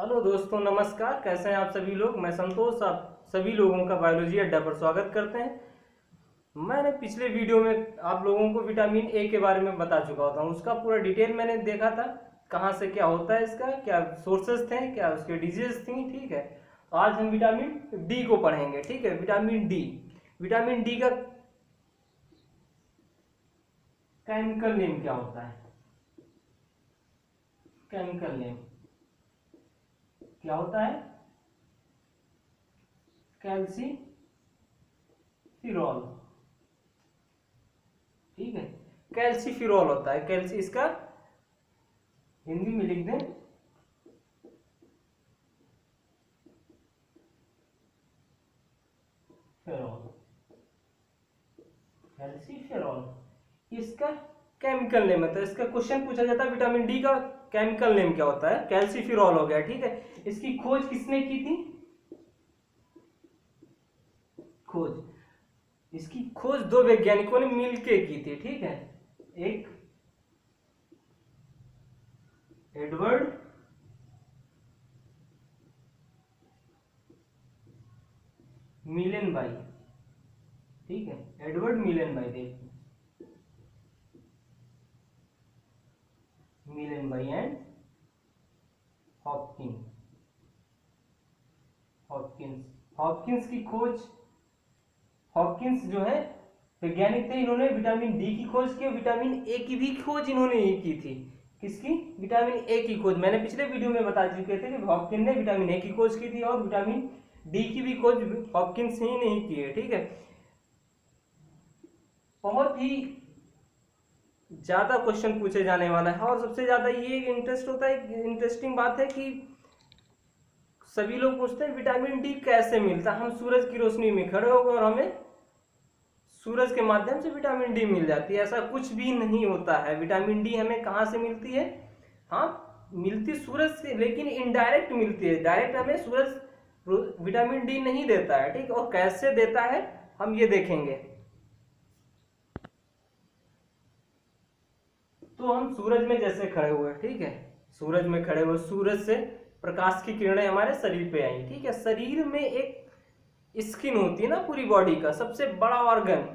Hello दोस्तों, नमस्कार। कैसे हैं आप सभी लोग। मैं संतोष आप सभी लोगों का बायोलॉजी अड्डा पर स्वागत करते हैं। मैंने पिछले वीडियो में आप लोगों को विटामिन ए के बारे में बता चुका होता हूँ। उसका पूरा डिटेल मैंने देखा था, कहाँ से क्या होता है, इसका क्या सोर्सेज थे, क्या उसके डिजीज थी। ठीक है, तो आज हम विटामिन डी को पढ़ेंगे। ठीक है, विटामिन डी का केमिकल नेम क्या होता है। केमिकल नेम क्या होता है? कैल्सीफिरॉल। ठीक है, कैल्सीफिरॉल होता है। कैल्सी इसका हिंदी में लिख दें फेरॉल, कैल्सीफेरॉल इसका केमिकल नेम है। तो इसका क्वेश्चन पूछा जाता है विटामिन डी का केमिकल नेम क्या होता है। कैल्सीफिरॉल हो गया। ठीक है, इसकी खोज किसने की थी? इसकी खोज दो वैज्ञानिकों ने मिलके की थी। ठीक है, एक एडवर्ड मिलेनबाई। ठीक है, एडवर्ड मिलेनबाई एंड हॉपकिंस। हॉपकिंस की खोज, हॉपकिंस जो है वैज्ञानिक थे, इन्होंने विटामिन डी की खोज की, विटामिन ए की भी खोज इन्होंने ही की थी। किसकी? विटामिन ए की खोज। मैंने पिछले वीडियो में बता चुके थे कि हॉपकिंस ने विटामिन ए की खोज की थी और विटामिन डी की भी खोज हॉपकिंस ही नहीं की है। ठीक है, बहुत ही ज्यादा क्वेश्चन पूछे जाने वाला है और सबसे ज्यादा ये इंटरेस्ट होता है, इंटरेस्टिंग बात है कि सभी लोग पूछते हैं विटामिन डी कैसे मिलता है। हम सूरज की रोशनी में खड़े हो गए और हमें सूरज के माध्यम से विटामिन डी मिल जाती है। ऐसा कुछ भी नहीं होता है। विटामिन डी हमें कहाँ से मिलती है? हाँ, मिलती सूरज से, लेकिन इनडायरेक्ट मिलती है। डायरेक्ट हमें सूरज विटामिन डी नहीं देता है। ठीक, और कैसे देता है हम ये देखेंगे। तो हम सूरज में जैसे खड़े हुए, ठीक है, सूरज में खड़े हुए, सूरज से प्रकाश की किरणें हमारे शरीर पे आई। ठीक है, शरीर में एक स्किन होती है ना, पूरी बॉडी का सबसे बड़ा ऑर्गन,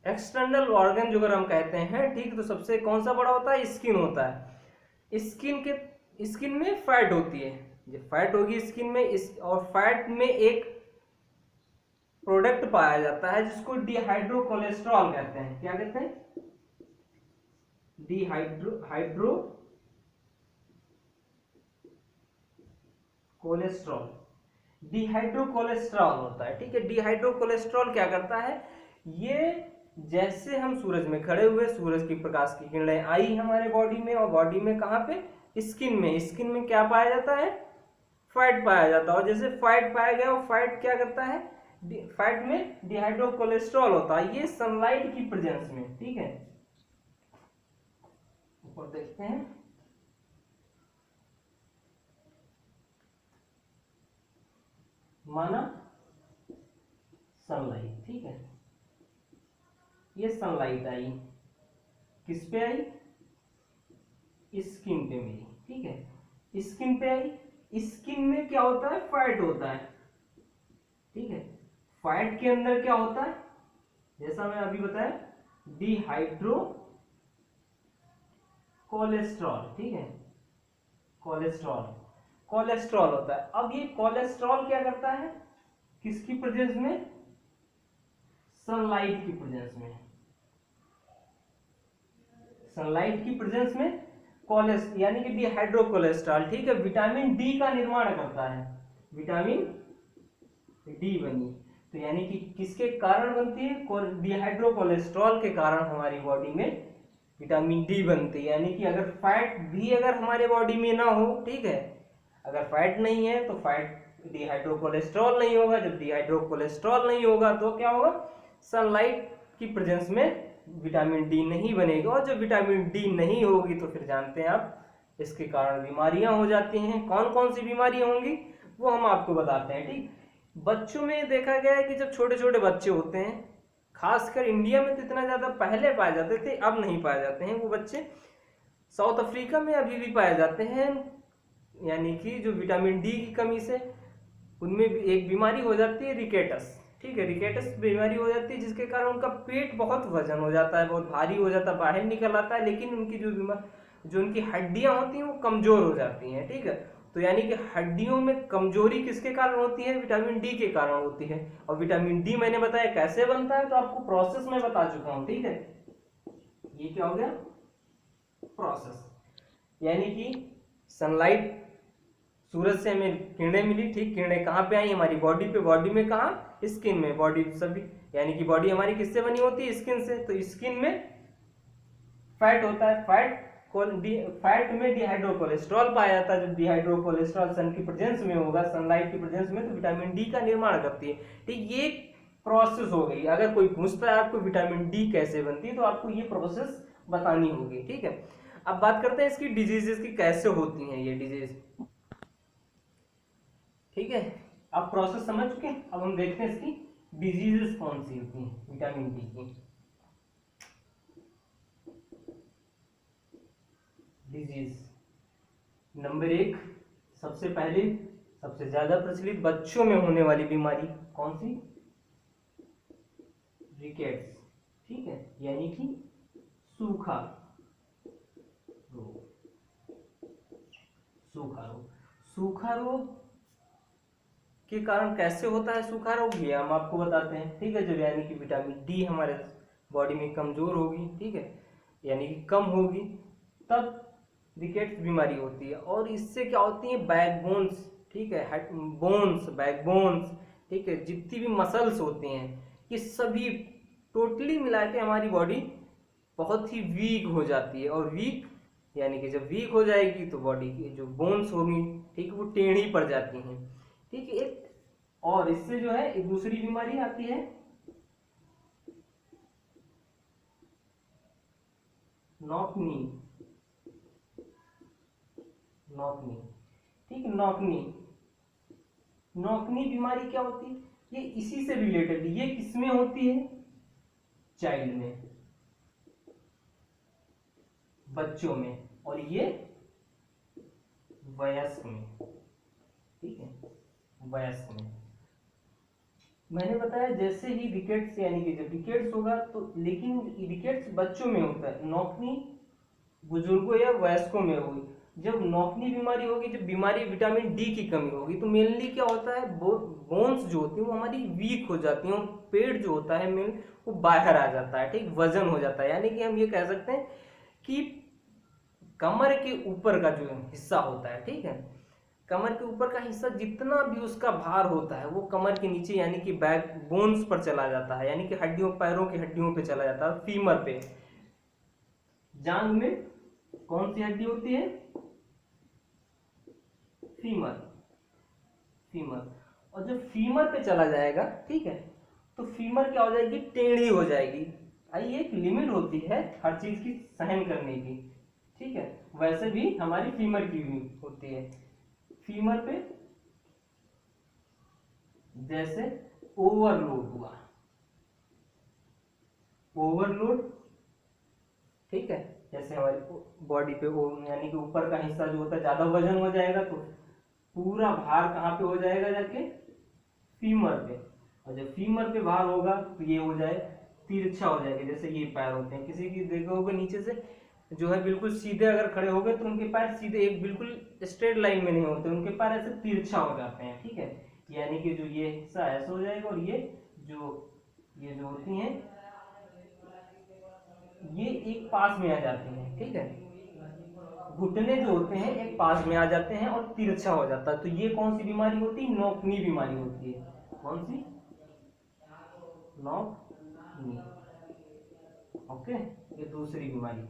एक्सटर्नल ऑर्गन जो अगर हम कहते हैं, ठीक, तो सबसे कौन सा बड़ा होता है? स्किन होता है। स्किन में फैट होती है, जो फैट होगी स्किन में और फैट में एक प्रोडक्ट पाया जाता है जिसको डिहाइड्रो कोलेस्ट्रॉल कहते हैं। क्या कहते हैं? Dehydro cholesterol. डिहाइड्रो कोलेस्ट्रॉल होता है। ठीक है, डिहाइड्रो कोलेस्ट्रॉल क्या करता है? ये जैसे हम सूरज में खड़े हुए, सूरज की प्रकाश की किरणें आई हमारे बॉडी में, और बॉडी में कहाँ पे? स्किन में क्या पाया जाता है? फैट पाया जाता है। और जैसे फैट पाया गया, और फैट क्या करता है? फैट में डिहाइड्रो कोलेस्ट्रॉल होता है। ये सनलाइट की प्रेजेंस में, ठीक है, ऊपर देखते हैं, माना सनलाइट। ठीक है, ये सनलाइट आई, किस पे आई? स्किन पे मेरी। ठीक है, स्किन पे आई। स्किन में क्या होता है? फैट होता है। ठीक है, फैट के अंदर क्या होता है? जैसा मैं अभी बताया, डिहाइड्रो कोलेस्ट्रॉल। ठीक है, कोलेस्ट्रॉल होता है। अब ये कोलेस्ट्रॉल क्या करता है? किसकी प्रेजेंस में? सनलाइट की प्रेजेंस में। सनलाइट की प्रेजेंस में यानी कि डिहाइड्रो कोलेस्ट्रॉल, ठीक है, विटामिन डी का निर्माण करता है। विटामिन डी बनी, तो यानी कि किसके कारण बनती है? डिहाइड्रो कोलेस्ट्रॉल के कारण हमारी बॉडी में विटामिन डी बनती है। यानी कि अगर फैट भी अगर हमारे बॉडी में ना हो, ठीक है, अगर फैट नहीं है तो फैट डिहाइड्रो कोलेस्ट्रॉल नहीं होगा। जब डिहाइड्रो कोलेस्ट्रॉल नहीं होगा तो क्या होगा? सनलाइट की प्रेजेंस में विटामिन डी नहीं बनेगा, और जब विटामिन डी नहीं होगी तो फिर जानते हैं आप, इसके कारण बीमारियां हो जाती हैं। कौन कौन सी बीमारियां होंगी वो हम आपको बताते हैं। ठीक, बच्चों में देखा गया है कि जब छोटे छोटे बच्चे होते हैं, खासकर इंडिया में तो इतना ज्यादा पहले पाए जाते थे, अब नहीं पाए जाते हैं वो बच्चे। साउथ अफ्रीका में अभी भी पाए जाते हैं, यानी कि जो विटामिन डी की कमी से उनमें भी एक बीमारी हो जाती है रिकेटस। ठीक है, रिकेटस बीमारी हो जाती है जिसके कारण उनका पेट बहुत वजन हो जाता है, बहुत भारी हो जाता है, बाहर निकल आता है, लेकिन उनकी जो उनकी हड्डियां होती हैं वो कमजोर हो जाती हैं। ठीक है, तो यानी कि हड्डियों में कमजोरी किसके कारण होती है? विटामिन डी के कारण होती है। और विटामिन डी मैंने बताया कैसे बनता है, तो आपको प्रोसेस में बता चुका हूं। ठीक है, ये क्या हो गया? प्रोसेस, यानी कि सनलाइट, सूरज से हमें किरणें मिली। ठीक, किरणें कहाँ पे आई? हमारी बॉडी पे। बॉडी में कहाँ? स्किन में। बॉडी सभी, यानी कि बॉडी हमारी किससे बनी होती है? स्किन से। तो स्किन में फैट होता है, फैट में डिहाइड्रो कोलेस्ट्रॉल पाया जाता है। जब डिहाइड्रो कोलेस्ट्रॉल सन की प्रेजेंस में होगा, सनलाइट की प्रेजेंस में, तो विटामिन डी का निर्माण करती है। ठीक, ये प्रोसेस हो गई। अगर कोई पूछता है आपको विटामिन डी कैसे बनती है, तो आपको ये प्रोसेस बतानी होगी। ठीक है, अब बात करते हैं इसकी डिजीजेस की, कैसे होती हैं ये डिजीज। ठीक है, आप प्रोसेस समझ चुके हैं, अब हम देखते हैं इसकी डिजीजेस कौन सी होती हैं विटामिन डी की। डिजीज नंबर 1, सबसे पहले सबसे ज्यादा प्रचलित बच्चों में होने वाली बीमारी कौन सी? रिकेट्स। ठीक है, यानी कि सूखा रोग। सूखा रोग, सूखा रोग के कारण कैसे होता है सूखा रोग, ये हम आपको बताते हैं। ठीक है, जब यानी कि विटामिन डी हमारे बॉडी में कमजोर होगी, ठीक है, यानी कि कम होगी, तब रिकेट्स बीमारी होती है। और इससे क्या होती है? बैकबोन्स, ठीक है, बोन्स, बैकबोन्स, ठीक है, जितनी भी मसल्स होती हैं, ये सभी टोटली मिला के हमारी बॉडी बहुत ही वीक हो जाती है। और वीक यानी कि जब वीक हो जाएगी तो बॉडी की जो बोन्स होगी, ठीक है, वो टेढ़ी पड़ जाती हैं। ठीक है, एक और इससे जो है एक दूसरी बीमारी आती है, नॉकनी। नॉकनी, ठीक, नॉकनी। नॉकनी बीमारी क्या होती है? ये इसी से रिलेटेड, ये किसमें होती है? चाइल्ड में, बच्चों में, और ये वयस्क में। ठीक है, वयस्क में। मैंने बताया जैसे ही रिकेट्स, यानी कि जब रिकेट्स होगा तो, लेकिन रिकेट्स बच्चों में होता है, नॉकनी बुजुर्गों या वयस्कों में होगी। जब नॉकनी बीमारी होगी, जब बीमारी विटामिन डी की कमी होगी, तो मेनली क्या होता है? बोन्स जो होती है वो हमारी वीक हो जाती हैं, और पेट जो होता है मेन वो बाहर आ जाता है। ठीक, वजन हो जाता है, यानी कि हम ये कह सकते हैं कि कमर के ऊपर का जो हिस्सा होता है, ठीक है, कमर के ऊपर का हिस्सा जितना भी उसका भार होता है वो कमर के नीचे यानी कि बैक बोन्स पर चला जाता है, यानी कि हड्डियों, पैरों की हड्डियों पे चला जाता है, फीमर पे। जांघ में कौन सी हड्डी होती है? फीमर। फीमर, और जब फीमर पे चला जाएगा, ठीक है, तो फीमर क्या हो जाएगी? टेढ़ी हो जाएगी। आई, एक लिमिट होती है हर चीज की सहन करने की। ठीक है, वैसे भी हमारी फीमर की भी होती है। फीमर पे जैसे ओवरलोड हुआ, ओवरलोड, ठीक है, जैसे हमारी बॉडी पे यानी कि ऊपर का हिस्सा जो होता है ज्यादा वजन हो जाएगा, तो पूरा भार कहाँ पे हो जाएगा? जाके फीमर पे। और जब फीमर पे भार होगा तो ये हो जाए तिरछा हो जाएगा। जैसे ये पैर होते हैं, किसी की देखा होगा नीचे से जो है बिल्कुल सीधे अगर खड़े हो गए तो उनके पैर सीधे एक बिल्कुल स्ट्रेट लाइन में नहीं होते, उनके पैर ऐसे तिरछा हो जाते हैं। ठीक है, यानी कि जो ये हिस्सा ऐसा हो जाएगा, और ये जो होती हैं ये एक पास में आ जाती हैं। ठीक है, घुटने जो होते हैं एक पास में आ जाते हैं और तिरछा हो जाता है। तो ये कौन सी बीमारी होती है? नौकनी बीमारी होती है। कौन सी? नौकनी। ओके, ये दूसरी बीमारी।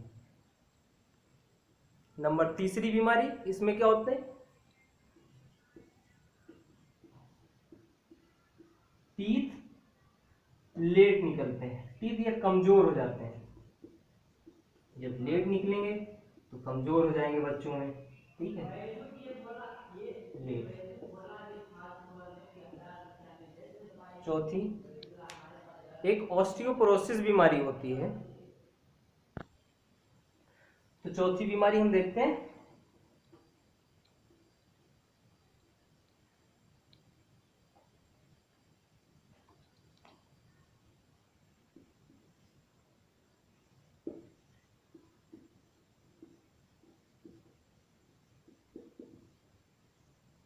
नंबर तीसरी बीमारी, इसमें क्या होते हैं? टीथ लेट निकलते हैं, टीथ ये कमजोर हो जाते हैं। जब लेट निकलेंगे तो कमजोर हो जाएंगे बच्चों में। ठीक है, लेट। चौथी, एक ऑस्टियोपोरोसिस बीमारी होती है। तो चौथी बीमारी हम देखते हैं,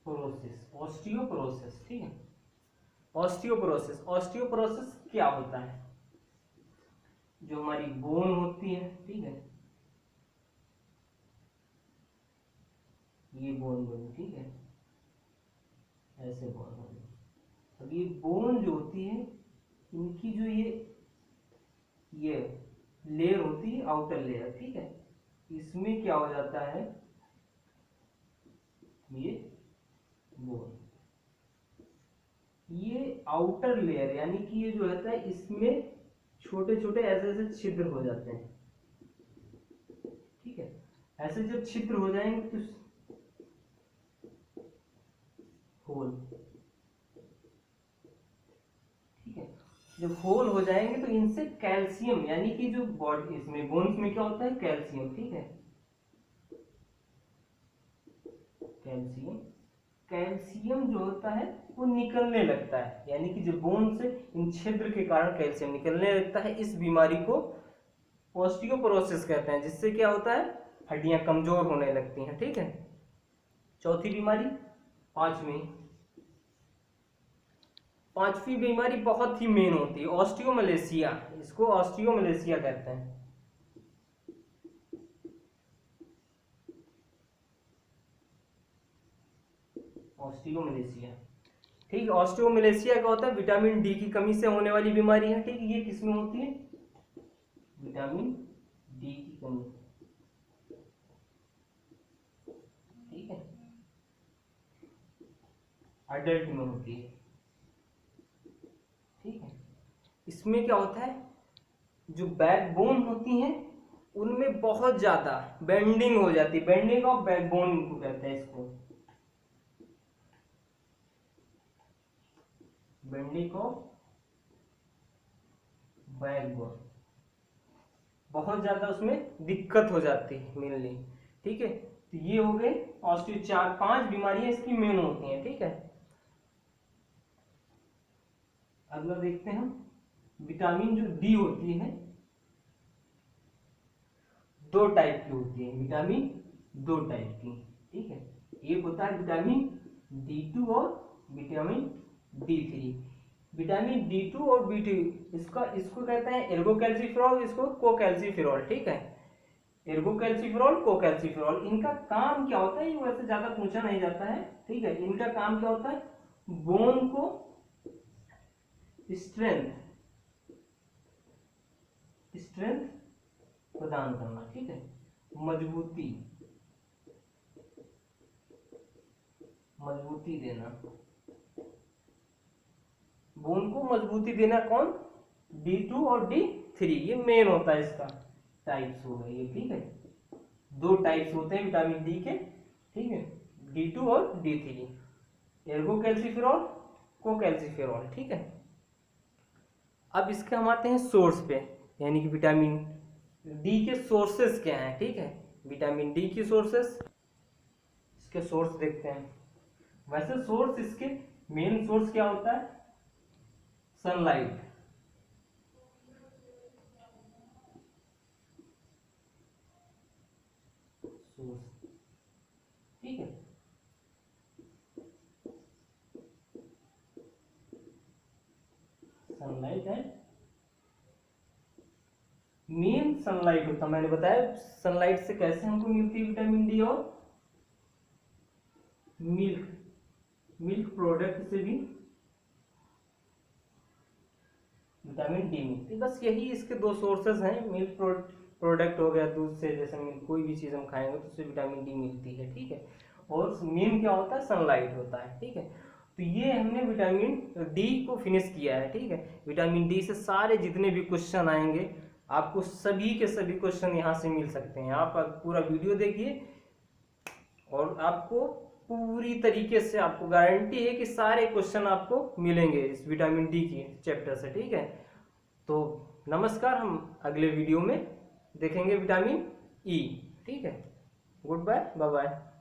ऑस्टियोपोरोसिस, ठीक है। ऑस्टियोपोरोसिस क्या होता है? जो हमारी बोन होती है, ठीक है, ये बोन बनी, ठीक है, ऐसे बोन बनी। अब ये बोन जो होती है, इनकी जो ये लेयर होती है, आउटर लेयर, ठीक है, इसमें क्या हो जाता है, ये बोन, ये आउटर लेयर यानी कि ये जो रहता है, इसमें छोटे छोटे ऐसे ऐसे छिद्र हो जाते हैं, ठीक है। ऐसे जब छिद्र हो जाएंगे तो होल, ठीक है, जब होल हो जाएंगे तो इनसे कैल्शियम यानी कि जो बॉडी, इसमें बोन्स में क्या होता है, कैल्शियम, ठीक है, कैल्शियम जो होता है वो निकलने लगता है, यानी कि जो बोन से इन छिद्र के कारण कैल्शियम निकलने लगता है। इस बीमारी को ऑस्टियोपोरोसिस कहते हैं, जिससे क्या होता है, हड्डियां कमजोर होने लगती हैं, ठीक है। चौथी बीमारी, पांचवी बीमारी बहुत ही मेन होती है, ऑस्टियोमलेशिया। इसको ऑस्टियोमलेशिया कहते हैं। ऑस्टियोमलेशिया, ठीक है। ऑस्टियोमलेशिया क्या होता है, विटामिन डी की कमी से होने वाली बीमारी है, ठीक है। ये किसमें होती है, विटामिन डी की कमी, ठीक है, अडल्ट में होती है, ठीक है। इसमें क्या होता है, जो बैकबोन होती हैं उनमें बहुत ज्यादा बेंडिंग हो जाती है, बेंडिंग ऑफ बैकबोन को कहते हैं, इसको बेंडिंग ऑफ बैकबोन, बहुत ज्यादा उसमें दिक्कत हो जाती है मेनली, ठीक है। तो ये हो गए ऑस्टियो, 4-5 बीमारियां इसकी मेन होती हैं, ठीक है। अगला देखते हैं हम, विटामिन जो डी होती है, 2 टाइप की होती है विटामिन, 2 टाइप की, ठीक है। एक होता है विटामिन D2 और विटामिन D3। विटामिन D2 और B2, इसको कहते हैं एर्गोकैल्सिफेरॉल, इसको कोकैल्सिफेरॉल, ठीक है। एर्गोकैल्सिफेरॉल, कोकैल्सिफेरॉल, इनका काम क्या होता है, ये वैसे ज्यादा पूछा नहीं जाता है, ठीक है। इनका काम क्या होता है, बोन को स्ट्रेंथ प्रदान करना, ठीक है, मजबूती देना, बोन को मजबूती देना, कौन, D2 और D3, ये मेन होता है, इसका टाइप्स हो गए ये, ठीक है। 2 टाइप्स होते हैं विटामिन डी के, ठीक है, D2 और D3, एर्गोकैल्सिफेरॉल, कोकैल्सिफेरॉल, ठीक है। अब इसके हम आते हैं सोर्स पे, यानी कि विटामिन डी के सोर्सेस क्या हैं, ठीक है। विटामिन डी की सोर्सेस, इसके सोर्स देखते हैं। वैसे सोर्स, इसके मेन सोर्स क्या होता है, सनलाइट, सोर्स, ठीक है। सनलाइट है मेन, सनलाइट होता, मैंने बताया सनलाइट से कैसे हमको मिलती है विटामिन डी, और मिल्क प्रोडक्ट से भी विटामिन डी मिलती है। बस यही इसके 2 सोर्सेज हैं, मिल्क प्रोडक्ट हो गया, दूध से, जैसे मिल्क, कोई भी चीज हम खाएंगे तो उससे विटामिन डी मिलती है, ठीक है। और मेन क्या होता है, सनलाइट होता है, ठीक है। तो ये हमने विटामिन डी को फिनिश किया है, ठीक है। विटामिन डी से सारे जितने भी क्वेश्चन आएंगे, आपको सभी के सभी क्वेश्चन यहाँ से मिल सकते हैं। आप पूरा वीडियो देखिए और आपको पूरी तरीके से, आपको गारंटी है कि सारे क्वेश्चन आपको मिलेंगे इस विटामिन डी की चैप्टर से, ठीक है। तो नमस्कार, हम अगले वीडियो में देखेंगे विटामिन ई, ठीक है। Good bye, bye bye.